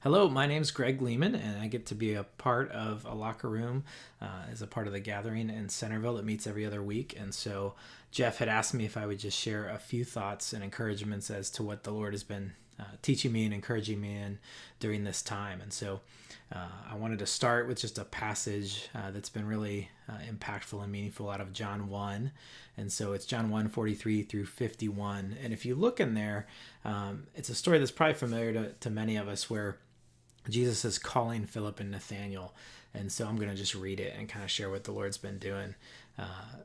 Hello, my name's Greg Lehman, and I get to be a part of a locker room as a part of the gathering in Centerville that meets every other week. And so Jeff had asked me if I would just share a few thoughts and encouragements as to what the Lord has been teaching me and encouraging me in during this time. And so I wanted to start with just a passage that's been really impactful and meaningful out of John 1. And so it's John 1:43 through 51. And if you look in there, it's a story that's probably familiar to many of us where Jesus is calling Philip and Nathanael. And so I'm going to just read it and kind of share what the Lord's been doing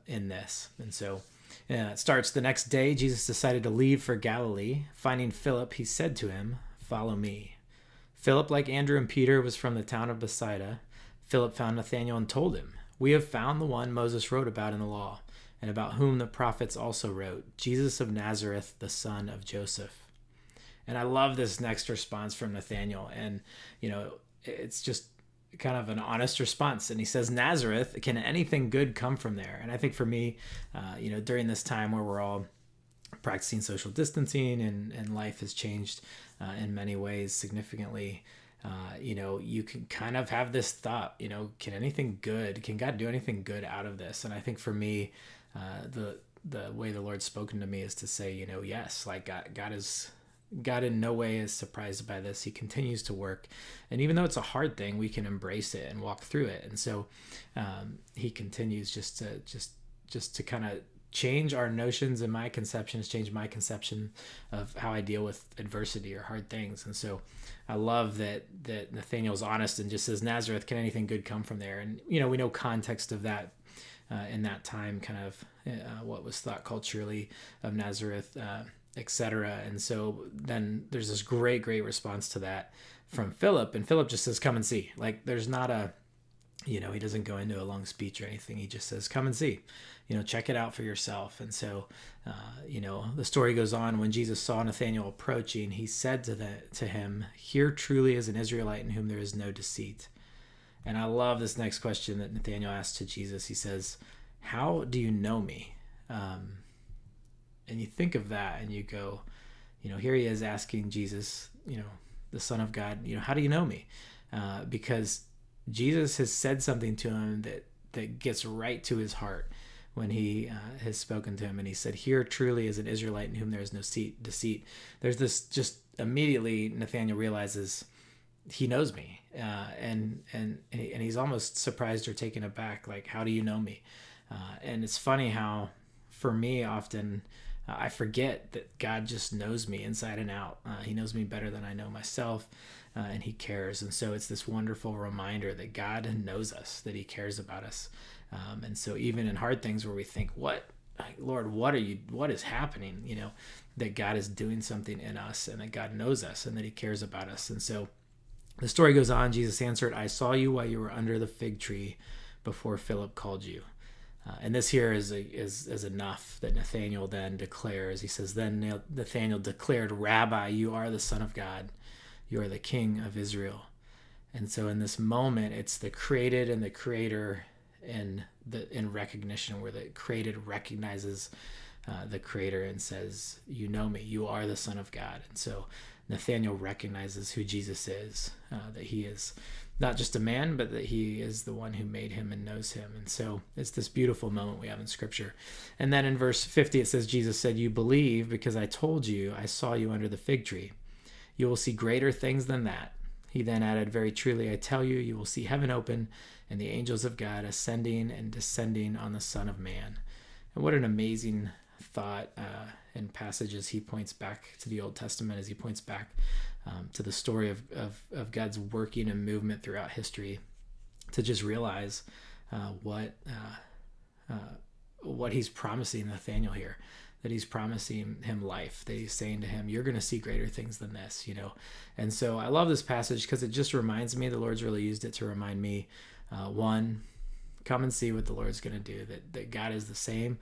in this. And so it starts, the next day, Jesus decided to leave for Galilee. Finding Philip, he said to him, "Follow me." Philip, like Andrew and Peter, was from the town of Bethsaida. Philip found Nathanael and told him, "We have found the one Moses wrote about in the law, and about whom the prophets also wrote, Jesus of Nazareth, the son of Joseph." And I love this next response from Nathanael. And, it's just kind of an honest response. And he says, "Nazareth, can anything good come from there?" And I think for me, during this time where we're all practicing social distancing and life has changed in many ways significantly, you can kind of have this thought, can God do anything good out of this? And I think for me, the way the Lord's spoken to me is to say, yes, like God in no way is surprised by this. He continues to work. And even though it's a hard thing, we can embrace it and walk through it. And so he continues just to kind of change our notions and my conceptions, change my conception of how I deal with adversity or hard things. And so I love that Nathanael's honest and just says, "Nazareth, can anything good come from there?" And, we know context of that in that time, kind of what was thought culturally of Nazareth, etc. And so then there's this great response to that from Philip, and Philip just says, "Come and see." Like there's not he doesn't go into a long speech or anything. He just says, "Come and see, check it out for yourself." And so, the story goes on. When Jesus saw Nathanael approaching, he said to him, "Here truly is an Israelite in whom there is no deceit." And I love this next question that Nathanael asked to Jesus. He says, "How do you know me?" And you think of that and you go, here he is asking Jesus, the Son of God, "How do you know me?" Because Jesus has said something to him that gets right to his heart when he has spoken to him. And he said, "Here truly is an Israelite in whom there is no deceit." There's this, just immediately Nathanael realizes he knows me. And he's almost surprised or taken aback. Like, "How do you know me?" And it's funny how, for me, often I forget that God just knows me inside and out. He knows me better than I know myself, and he cares. And so it's this wonderful reminder that God knows us, that he cares about us. And so even in hard things where we think, Lord, what is happening? That God is doing something in us and that God knows us and that he cares about us. And so the story goes on. Jesus answered, "I saw you while you were under the fig tree before Philip called you." And this here is enough that Nathanael then declares. He says, "Then Nathanael declared, 'Rabbi, you are the Son of God. You are the King of Israel.'" And so in this moment, it's the created and the creator in recognition, where the created recognizes the creator and says, "You know me. You are the Son of God." And so Nathanael recognizes who Jesus is, that he is not just a man, but that he is the one who made him and knows him. And so it's this beautiful moment we have in Scripture. And then in verse 50, it says, Jesus said, "You believe because I told you I saw you under the fig tree. You will see greater things than that." He then added, "Very truly, I tell you, you will see heaven open and the angels of God ascending and descending on the Son of Man." And what an amazing thought and passages he points back to the Old Testament, as he points back to the story of God's working and movement throughout history, to just realize what he's promising Nathanael here, that he's promising him life, that he's saying to him, "You're going to see greater things than this," And so I love this passage because it just reminds me, the Lord's really used it to remind me, one, come and see what the Lord's going to do, that God is the same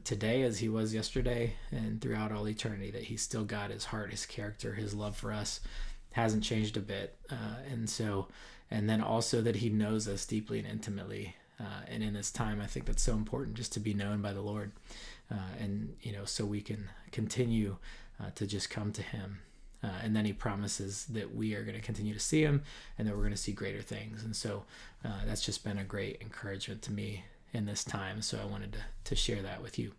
today as he was yesterday and throughout all eternity, that he's still God. His heart, his character, his love for us hasn't changed a bit. And then also that he knows us deeply and intimately. And in this time, I think that's so important, just to be known by the Lord. So we can continue to just come to him and then he promises that we are going to continue to see him and that we're going to see greater things. And so that's just been a great encouragement to me in this time. So I wanted to share that with you.